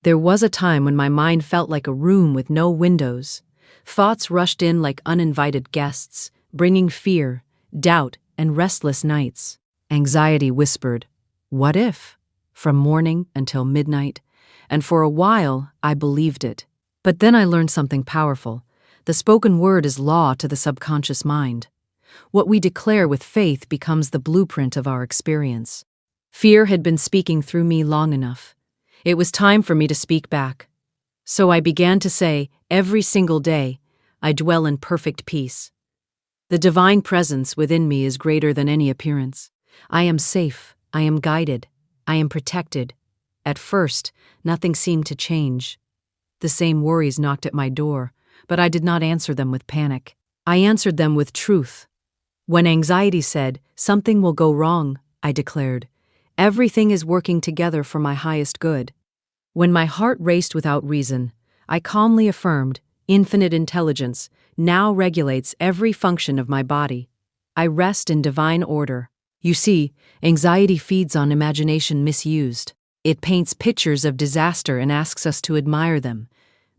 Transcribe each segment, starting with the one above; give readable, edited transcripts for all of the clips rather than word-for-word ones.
There was a time when my mind felt like a room with no windows. Thoughts rushed in like uninvited guests, bringing fear, doubt, and restless nights. Anxiety whispered, "What if?" from morning until midnight, and for a while I believed it. But then I learned something powerful. The spoken word is law to the subconscious mind. What we declare with faith becomes the blueprint of our experience. Fear had been speaking through me long enough. It was time for me to speak back. So I began to say, every single day, I dwell in perfect peace. The divine presence within me is greater than any appearance. I am safe, I am guided, I am protected. At first, nothing seemed to change. The same worries knocked at my door, but I did not answer them with panic. I answered them with truth. When anxiety said, "Something will go wrong," I declared, "Everything is working together for my highest good." When my heart raced without reason, I calmly affirmed, "Infinite intelligence now regulates every function of my body. I rest in divine order." You see, anxiety feeds on imagination misused. It paints pictures of disaster and asks us to admire them.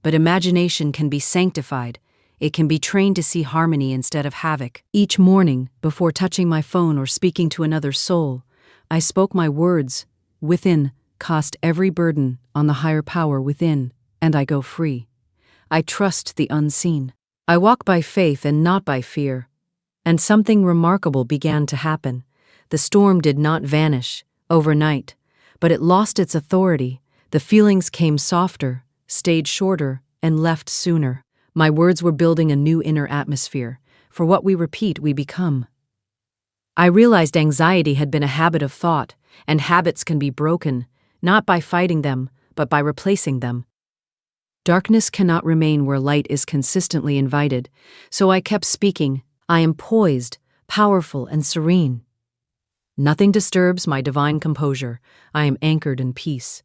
But imagination can be sanctified. It can be trained to see harmony instead of havoc. Each morning, before touching my phone or speaking to another soul, I spoke my words, "Within, cast every burden on the higher power within, and I go free. I trust the unseen. I walk by faith and not by fear." And something remarkable began to happen. The storm did not vanish overnight, but it lost its authority. The feelings came softer, stayed shorter, and left sooner. My words were building a new inner atmosphere. For what we repeat, we become. I realized anxiety had been a habit of thought, and habits can be broken, not by fighting them, but by replacing them. Darkness cannot remain where light is consistently invited, so I kept speaking. I am poised, powerful, and serene. Nothing disturbs my divine composure. I am anchored in peace.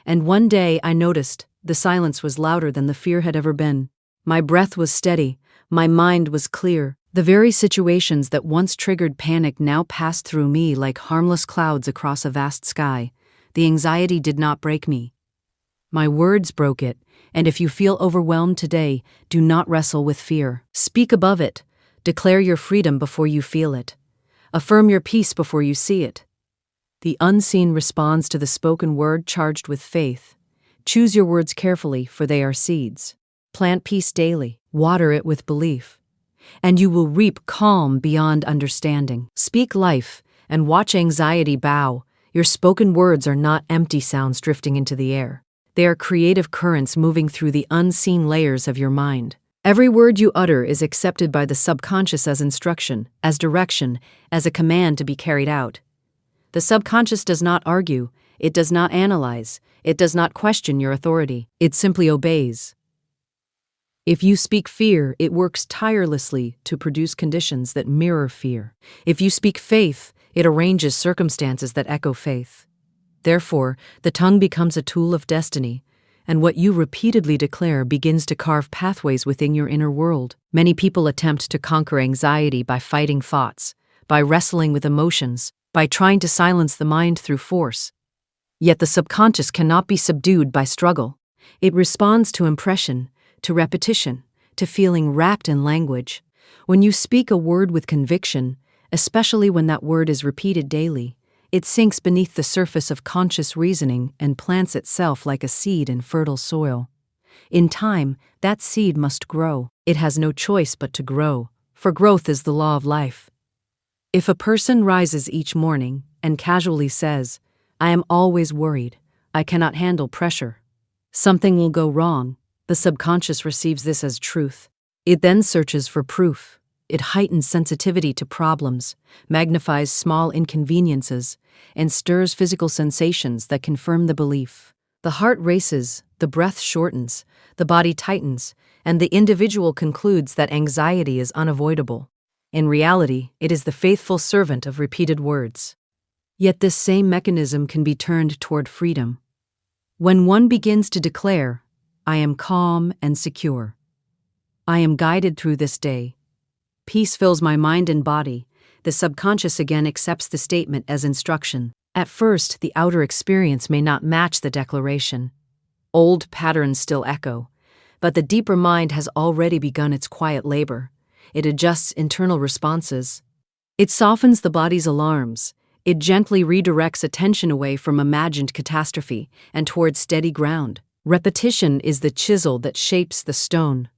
And one day I noticed the silence was louder than the fear had ever been. My breath was steady, my mind was clear. The very situations that once triggered panic now passed through me like harmless clouds across a vast sky. The anxiety did not break me. My words broke it, and if you feel overwhelmed today, do not wrestle with fear. Speak above it. Declare your freedom before you feel it. Affirm your peace before you see it. The unseen responds to the spoken word charged with faith. Choose your words carefully, for they are seeds. Plant peace daily, water it with belief, and you will reap calm beyond understanding. Speak life, and watch anxiety bow. Your spoken words are not empty sounds drifting into the air. They are creative currents moving through the unseen layers of your mind. Every word you utter is accepted by the subconscious as instruction, as direction, as a command to be carried out. The subconscious does not argue, it does not analyze, it does not question your authority. It simply obeys. If you speak fear, it works tirelessly to produce conditions that mirror fear. If you speak faith, it arranges circumstances that echo faith. Therefore, the tongue becomes a tool of destiny, and what you repeatedly declare begins to carve pathways within your inner world. Many people attempt to conquer anxiety by fighting thoughts, by wrestling with emotions, by trying to silence the mind through force. Yet the subconscious cannot be subdued by struggle. It responds to impression, to repetition, to feeling wrapped in language. When you speak a word with conviction, especially when that word is repeated daily, it sinks beneath the surface of conscious reasoning and plants itself like a seed in fertile soil. In time, that seed must grow. It has no choice but to grow, for growth is the law of life. If a person rises each morning and casually says, "I am always worried, I cannot handle pressure," something will go wrong. The subconscious receives this as truth. It then searches for proof. It heightens sensitivity to problems, magnifies small inconveniences, and stirs physical sensations that confirm the belief. The heart races, the breath shortens, the body tightens, and the individual concludes that anxiety is unavoidable. In reality, it is the faithful servant of repeated words. Yet this same mechanism can be turned toward freedom. When one begins to declare, "I am calm and secure. I am guided through this day. Peace fills my mind and body," the subconscious again accepts the statement as instruction. At first, the outer experience may not match the declaration. Old patterns still echo, but the deeper mind has already begun its quiet labor. It adjusts internal responses. It softens the body's alarms. It gently redirects attention away from imagined catastrophe and towards steady ground. Repetition is the chisel that shapes the stone.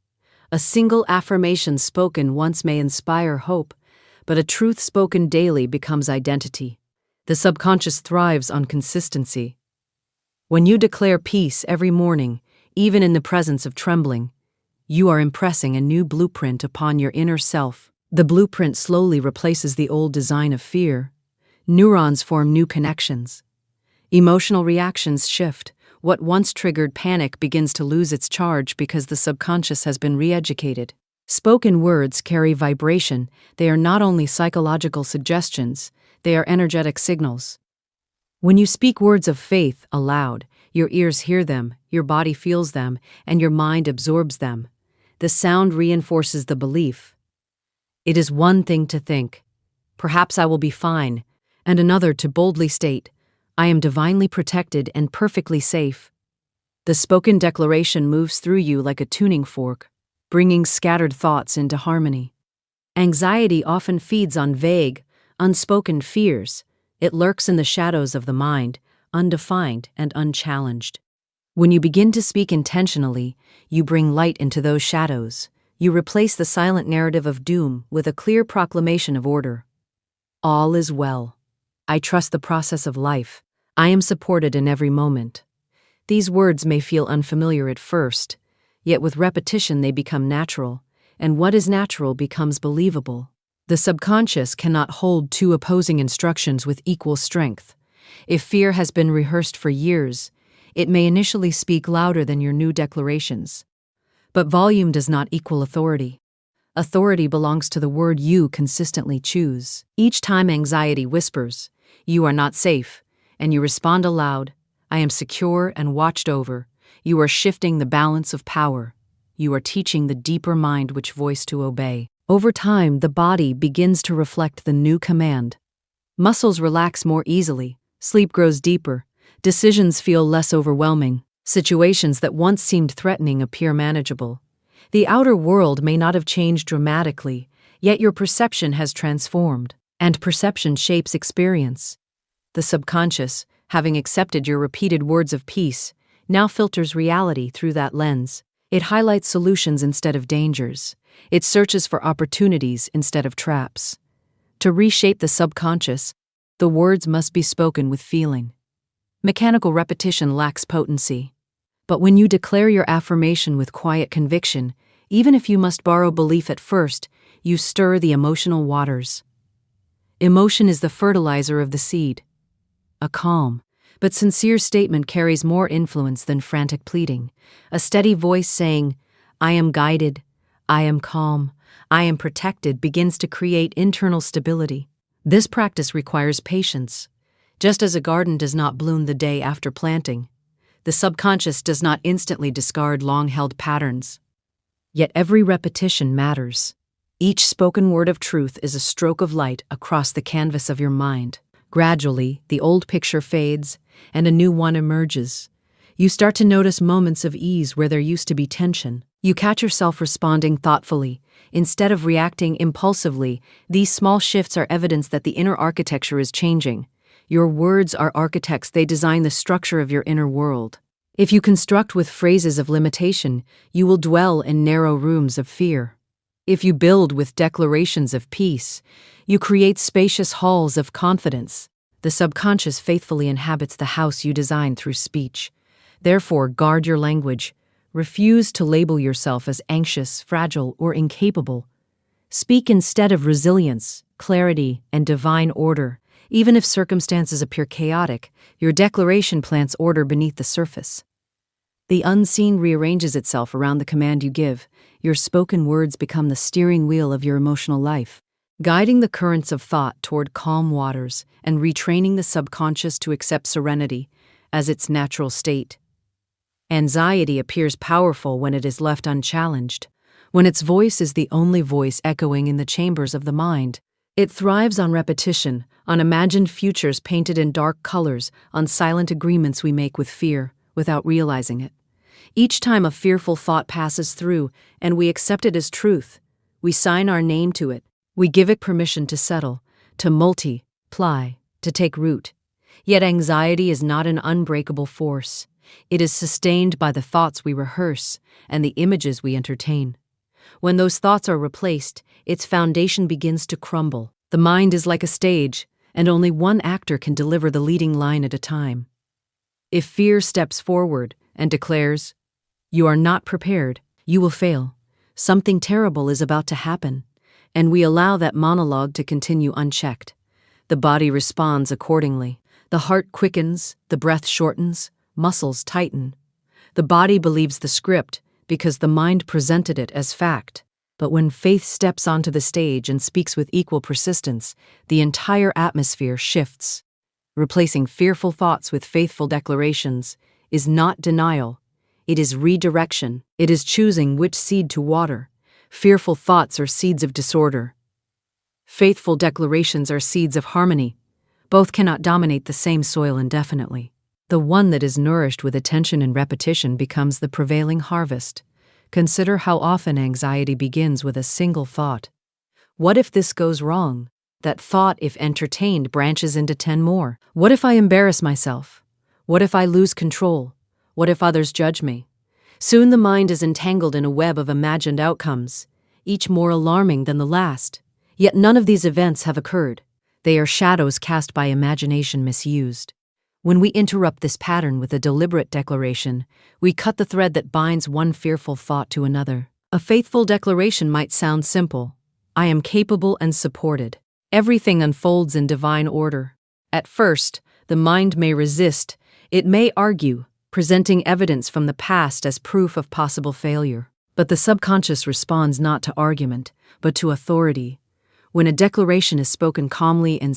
A single affirmation spoken once may inspire hope, but a truth spoken daily becomes identity. The subconscious thrives on consistency. When you declare peace every morning, even in the presence of trembling, you are impressing a new blueprint upon your inner self. The blueprint slowly replaces the old design of fear. Neurons form new connections. Emotional reactions shift. What once triggered panic begins to lose its charge because the subconscious has been re-educated. Spoken words carry vibration. They are not only psychological suggestions, they are energetic signals. When you speak words of faith aloud, your ears hear them, your body feels them, and your mind absorbs them. The sound reinforces the belief. It is one thing to think, "Perhaps I will be fine," and another to boldly state, "I am divinely protected and perfectly safe." The spoken declaration moves through you like a tuning fork, bringing scattered thoughts into harmony. Anxiety often feeds on vague, unspoken fears. It lurks in the shadows of the mind, undefined and unchallenged. When you begin to speak intentionally, you bring light into those shadows. You replace the silent narrative of doom with a clear proclamation of order. All is well. I trust the process of life. I am supported in every moment. These words may feel unfamiliar at first, yet with repetition they become natural, and what is natural becomes believable. The subconscious cannot hold two opposing instructions with equal strength. If fear has been rehearsed for years, it may initially speak louder than your new declarations. But volume does not equal authority. Authority belongs to the word you consistently choose. Each time anxiety whispers, "You are not safe," and you respond aloud, "I am secure and watched over," you are shifting the balance of power. You are teaching the deeper mind which voice to obey. Over time, the body begins to reflect the new command. Muscles relax more easily, sleep grows deeper, decisions feel less overwhelming, situations that once seemed threatening appear manageable. The outer world may not have changed dramatically, yet your perception has transformed, and perception shapes experience. The subconscious, having accepted your repeated words of peace, now filters reality through that lens. It highlights solutions instead of dangers. It searches for opportunities instead of traps. To reshape the subconscious, the words must be spoken with feeling. Mechanical repetition lacks potency. But when you declare your affirmation with quiet conviction, even if you must borrow belief at first, you stir the emotional waters. Emotion is the fertilizer of the seed. A calm, but sincere statement carries more influence than frantic pleading. A steady voice saying, "I am guided, I am calm, I am protected," begins to create internal stability. This practice requires patience. Just as a garden does not bloom the day after planting, the subconscious does not instantly discard long-held patterns. Yet every repetition matters. Each spoken word of truth is a stroke of light across the canvas of your mind. Gradually, the old picture fades, and a new one emerges. You start to notice moments of ease where there used to be tension. You catch yourself responding thoughtfully, instead of reacting impulsively. These small shifts are evidence that the inner architecture is changing. Your words are architects, they design the structure of your inner world. If you construct with phrases of limitation, you will dwell in narrow rooms of fear. If you build with declarations of peace, you create spacious halls of confidence. The subconscious faithfully inhabits the house you design through speech. Therefore, guard your language. Refuse to label yourself as anxious, fragile, or incapable. Speak instead of resilience, clarity, and divine order. Even if circumstances appear chaotic, your declaration plants order beneath the surface. The unseen rearranges itself around the command you give. Your spoken words become the steering wheel of your emotional life, guiding the currents of thought toward calm waters and retraining the subconscious to accept serenity as its natural state. Anxiety appears powerful when it is left unchallenged, when its voice is the only voice echoing in the chambers of the mind. It thrives on repetition, on imagined futures painted in dark colors, on silent agreements we make with fear without realizing it. Each time a fearful thought passes through and we accept it as truth, we sign our name to it. We give it permission to settle, to multiply, to take root. Yet anxiety is not an unbreakable force. It is sustained by the thoughts we rehearse and the images we entertain. When those thoughts are replaced, its foundation begins to crumble. The mind is like a stage, and only one actor can deliver the leading line at a time. If fear steps forward and declares, "You are not prepared, you will fail, something terrible is about to happen," and we allow that monologue to continue unchecked, the body responds accordingly. The heart quickens, the breath shortens, muscles tighten. The body believes the script because the mind presented it as fact. But when faith steps onto the stage and speaks with equal persistence, the entire atmosphere shifts. Replacing fearful thoughts with faithful declarations is not denial, it is redirection. It is choosing which seed to water. Fearful thoughts are seeds of disorder. Faithful declarations are seeds of harmony. Both cannot dominate the same soil indefinitely. The one that is nourished with attention and repetition becomes the prevailing harvest. Consider how often anxiety begins with a single thought. What if this goes wrong? That thought, if entertained, branches into 10 more. What if I embarrass myself? What if I lose control? What if others judge me? Soon the mind is entangled in a web of imagined outcomes, each more alarming than the last. Yet none of these events have occurred. They are shadows cast by imagination misused. When we interrupt this pattern with a deliberate declaration, we cut the thread that binds one fearful thought to another. A faithful declaration might sound simple. I am capable and supported. Everything unfolds in divine order. At first, the mind may resist. It may argue, presenting evidence from the past as proof of possible failure. But the subconscious responds not to argument, but to authority. When a declaration is spoken calmly and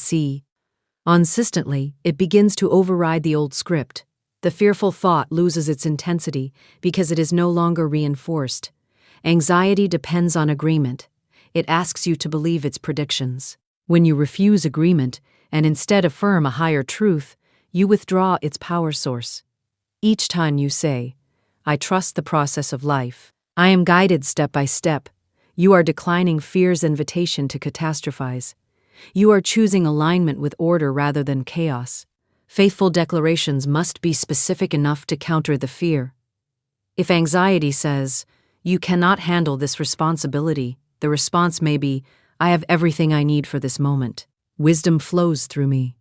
consistently, it begins to override the old script. The fearful thought loses its intensity because it is no longer reinforced. Anxiety depends on agreement. It asks you to believe its predictions. When you refuse agreement and instead affirm a higher truth, you withdraw its power source. Each time you say, I trust the process of life, I am guided step by step, you are declining fear's invitation to catastrophize. You are choosing alignment with order rather than chaos. Faithful declarations must be specific enough to counter the fear. If anxiety says, you cannot handle this responsibility, the response may be, I have everything I need for this moment. Wisdom flows through me.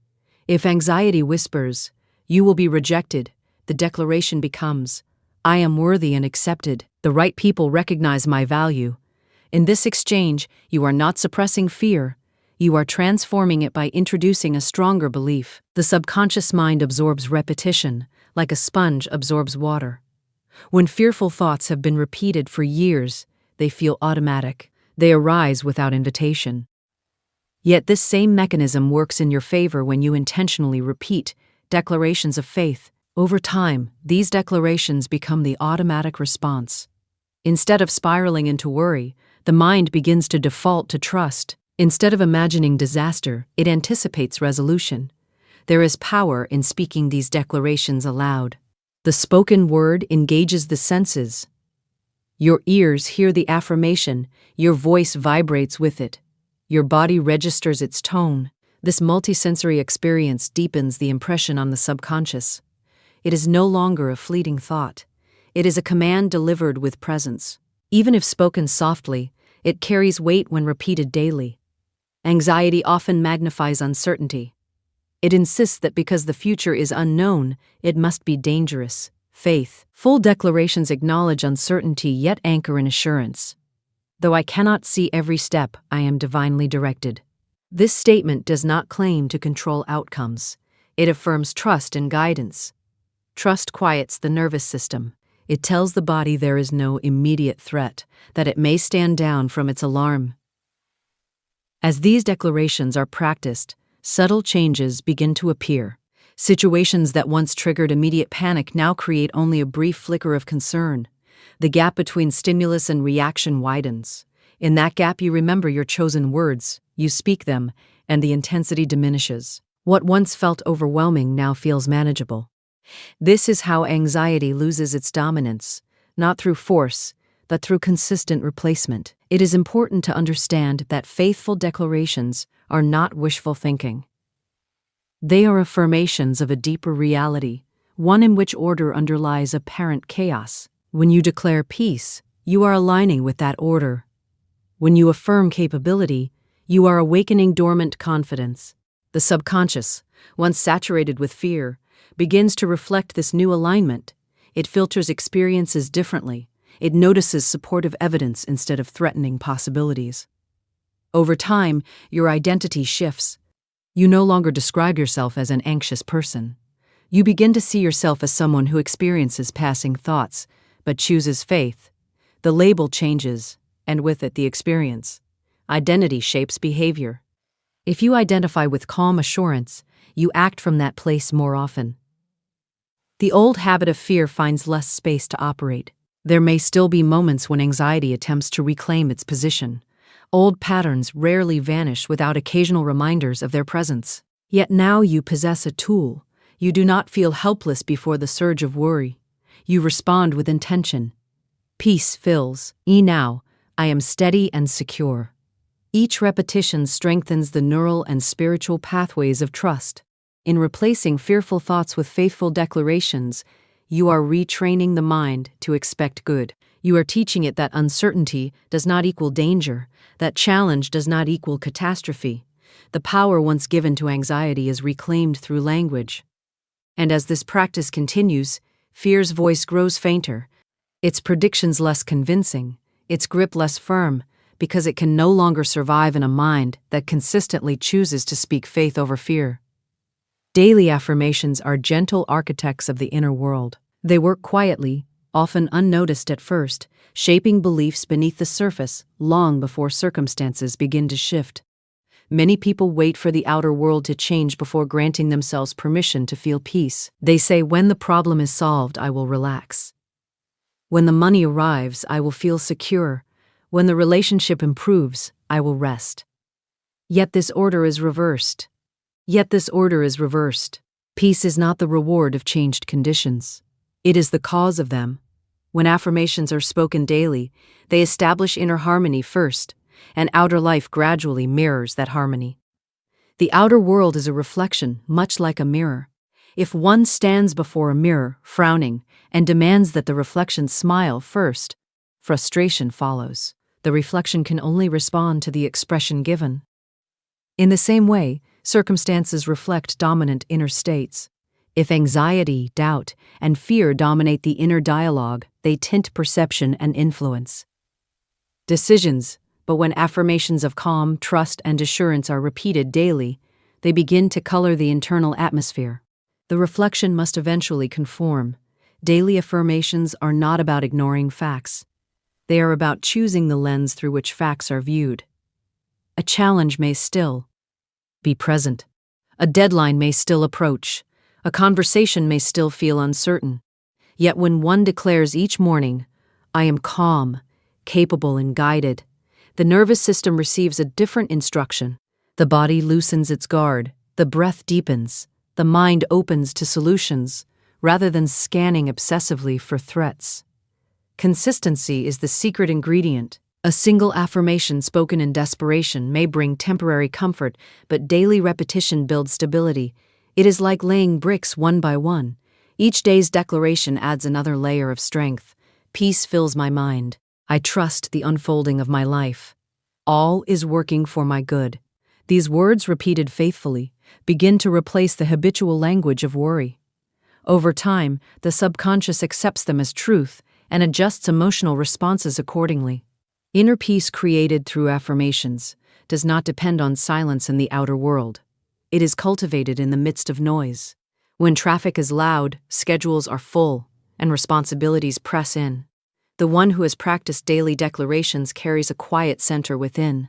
If anxiety whispers, you will be rejected, the declaration becomes, I am worthy and accepted. The right people recognize my value. In this exchange, you are not suppressing fear. You are transforming it by introducing a stronger belief. The subconscious mind absorbs repetition, like a sponge absorbs water. When fearful thoughts have been repeated for years, they feel automatic. They arise without invitation. Yet this same mechanism works in your favor when you intentionally repeat declarations of faith. Over time, these declarations become the automatic response. Instead of spiraling into worry, the mind begins to default to trust. Instead of imagining disaster, it anticipates resolution. There is power in speaking these declarations aloud. The spoken word engages the senses. Your ears hear the affirmation, your voice vibrates with it. Your body registers its tone. This multisensory experience deepens the impression on the subconscious. It is no longer a fleeting thought. It is a command delivered with presence. Even if spoken softly, it carries weight when repeated daily. Anxiety often magnifies uncertainty. It insists that because the future is unknown, it must be dangerous. Faith. Full declarations acknowledge uncertainty yet anchor in assurance. Though I cannot see every step, I am divinely directed. This statement does not claim to control outcomes. It affirms trust and guidance. Trust quiets the nervous system. It tells the body there is no immediate threat, that it may stand down from its alarm. As these declarations are practiced, subtle changes begin to appear. Situations that once triggered immediate panic now create only a brief flicker of concern. The gap between stimulus and reaction widens. In that gap, you remember your chosen words, you speak them, and the intensity diminishes. What once felt overwhelming now feels manageable. This is how anxiety loses its dominance, not through force, but through consistent replacement. It is important to understand that faithful declarations are not wishful thinking. They are affirmations of a deeper reality, one in which order underlies apparent chaos. When you declare peace, you are aligning with that order. When you affirm capability, you are awakening dormant confidence. The subconscious, once saturated with fear, begins to reflect this new alignment. It filters experiences differently. It notices supportive evidence instead of threatening possibilities. Over time, your identity shifts. You no longer describe yourself as an anxious person. You begin to see yourself as someone who experiences passing thoughts, but chooses faith. The label changes, and with it the experience. Identity shapes behavior. If you identify with calm assurance, you act from that place more often. The old habit of fear finds less space to operate. There may still be moments when anxiety attempts to reclaim its position. Old patterns rarely vanish without occasional reminders of their presence. Yet now you possess a tool. You do not feel helpless before the surge of worry. You respond with intention. Peace fills. Now, I am steady and secure. Each repetition strengthens the neural and spiritual pathways of trust. In replacing fearful thoughts with faithful declarations, you are retraining the mind to expect good. You are teaching it that uncertainty does not equal danger, that challenge does not equal catastrophe. The power once given to anxiety is reclaimed through language. And as this practice continues, fear's voice grows fainter, its predictions less convincing, its grip less firm, because it can no longer survive in a mind that consistently chooses to speak faith over fear. Daily affirmations are gentle architects of the inner world. They work quietly, often unnoticed at first, shaping beliefs beneath the surface long before circumstances begin to shift. Many people wait for the outer world to change before granting themselves permission to feel peace. They say, when the problem is solved, I will relax. When the money arrives, I will feel secure. When the relationship improves, I will rest. Yet this order is reversed. Peace is not the reward of changed conditions. It is the cause of them. When affirmations are spoken daily, they establish inner harmony first, and outer life gradually mirrors that harmony. The outer world is a reflection, much like a mirror. If one stands before a mirror, frowning, and demands that the reflection smile first, frustration follows. The reflection can only respond to the expression given. In the same way, circumstances reflect dominant inner states. If anxiety, doubt, and fear dominate the inner dialogue, they tint perception and influence decisions. But when affirmations of calm, trust, and assurance are repeated daily, they begin to color the internal atmosphere. The reflection must eventually conform. Daily affirmations are not about ignoring facts. They are about choosing the lens through which facts are viewed. A challenge may still be present. A deadline may still approach. A conversation may still feel uncertain. Yet when one declares each morning, I am calm, capable, and guided, the nervous system receives a different instruction. The body loosens its guard, the breath deepens, the mind opens to solutions, rather than scanning obsessively for threats. Consistency is the secret ingredient. A single affirmation spoken in desperation may bring temporary comfort, but daily repetition builds stability. It is like laying bricks one by one. Each day's declaration adds another layer of strength. Peace fills my mind. I trust the unfolding of my life. All is working for my good. These words, repeated faithfully, begin to replace the habitual language of worry. Over time, the subconscious accepts them as truth and adjusts emotional responses accordingly. Inner peace created through affirmations does not depend on silence in the outer world. It is cultivated in the midst of noise. When traffic is loud, schedules are full, and responsibilities press in. The one who has practiced daily declarations carries a quiet center within.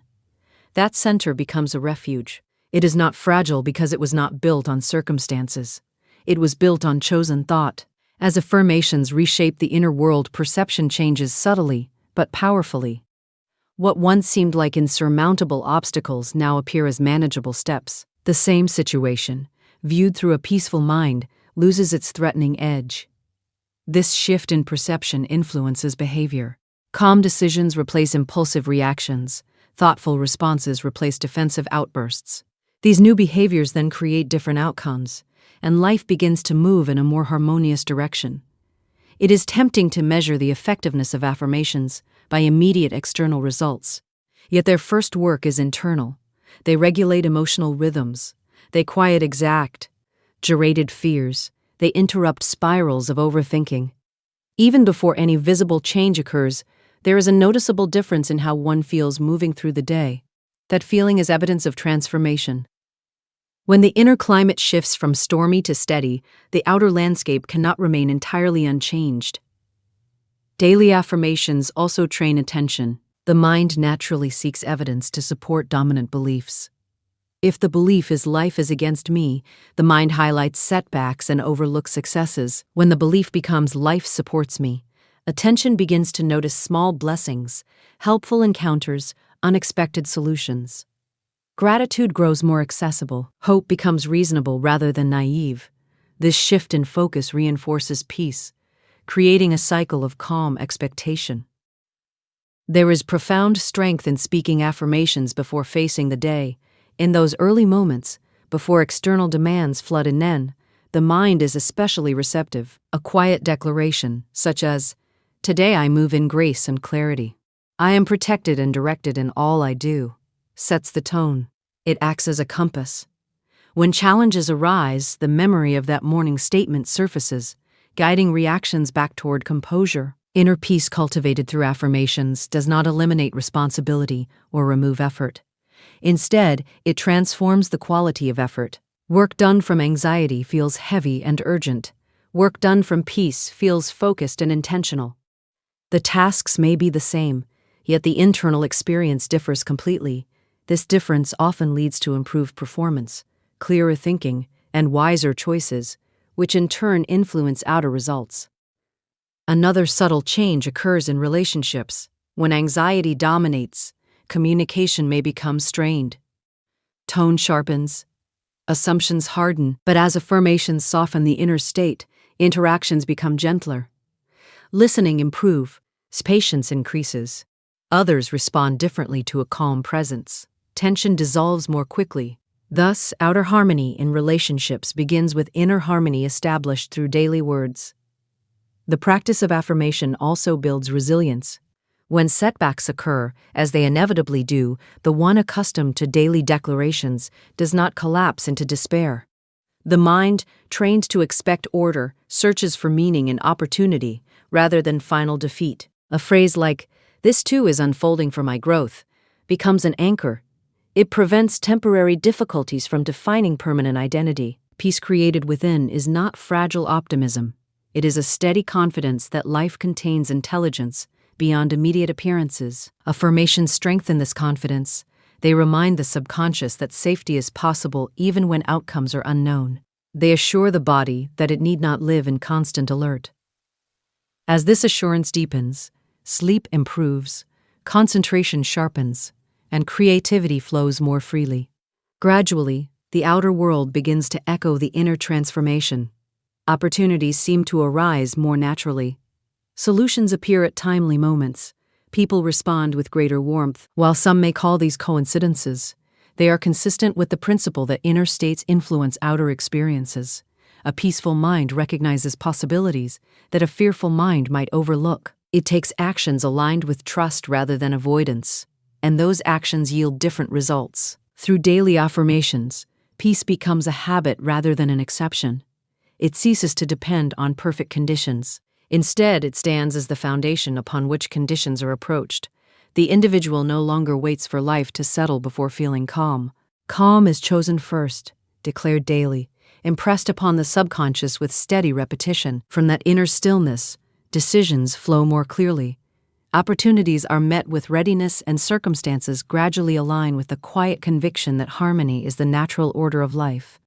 That center becomes a refuge. It is not fragile because it was not built on circumstances. It was built on chosen thought. As affirmations reshape the inner world, perception changes subtly, but powerfully. What once seemed like insurmountable obstacles now appear as manageable steps. The same situation, viewed through a peaceful mind, loses its threatening edge. This shift in perception influences behavior. Calm decisions replace impulsive reactions. Thoughtful responses replace defensive outbursts. These new behaviors then create different outcomes, and life begins to move in a more harmonious direction. It is tempting to measure the effectiveness of affirmations by immediate external results. Yet their first work is internal. They regulate emotional rhythms. They quiet exaggerated fears. They interrupt spirals of overthinking. Even before any visible change occurs, there is a noticeable difference in how one feels moving through the day. That feeling is evidence of transformation. When the inner climate shifts from stormy to steady, the outer landscape cannot remain entirely unchanged. Daily affirmations also train attention. The mind naturally seeks evidence to support dominant beliefs. If the belief is life is against me, the mind highlights setbacks and overlooks successes. When the belief becomes life supports me, attention begins to notice small blessings, helpful encounters, unexpected solutions. Gratitude grows more accessible. Hope becomes reasonable rather than naive. This shift in focus reinforces peace, creating a cycle of calm expectation. There is profound strength in speaking affirmations before facing the day. In those early moments, before external demands flood in, the mind is especially receptive. A quiet declaration, such as, "Today I move in grace and clarity. I am protected and directed in all I do," sets the tone. It acts as a compass. When challenges arise, the memory of that morning statement surfaces, guiding reactions back toward composure. Inner peace cultivated through affirmations does not eliminate responsibility or remove effort. Instead, it transforms the quality of effort. Work done from anxiety feels heavy and urgent. Work done from peace feels focused and intentional. The tasks may be the same, yet the internal experience differs completely. This difference often leads to improved performance, clearer thinking, and wiser choices, which in turn influence outer results. Another subtle change occurs in relationships. When anxiety dominates, communication may become strained. Tone sharpens, assumptions harden, but as affirmations soften the inner state, interactions become gentler. Listening improves, patience increases. Others respond differently to a calm presence. Tension dissolves more quickly. Thus, outer harmony in relationships begins with inner harmony established through daily words. The practice of affirmation also builds resilience. When setbacks occur, as they inevitably do, the one accustomed to daily declarations does not collapse into despair. The mind, trained to expect order, searches for meaning and opportunity rather than final defeat. A phrase like, "This too is unfolding for my growth," becomes an anchor. It prevents temporary difficulties from defining permanent identity. Peace created within is not fragile optimism. It is a steady confidence that life contains intelligence beyond immediate appearances. Affirmations strengthen this confidence. They remind the subconscious that safety is possible even when outcomes are unknown. They assure the body that it need not live in constant alert. As this assurance deepens, sleep improves, concentration sharpens, and creativity flows more freely. Gradually, the outer world begins to echo the inner transformation. Opportunities seem to arise more naturally. Solutions appear at timely moments. People respond with greater warmth. While some may call these coincidences, they are consistent with the principle that inner states influence outer experiences. A peaceful mind recognizes possibilities that a fearful mind might overlook. It takes actions aligned with trust rather than avoidance, and those actions yield different results. Through daily affirmations, peace becomes a habit rather than an exception. It ceases to depend on perfect conditions. Instead, it stands as the foundation upon which conditions are approached. The individual no longer waits for life to settle before feeling calm. Calm is chosen first, declared daily, impressed upon the subconscious with steady repetition. From that inner stillness, decisions flow more clearly. Opportunities are met with readiness, and circumstances gradually align with the quiet conviction that harmony is the natural order of life.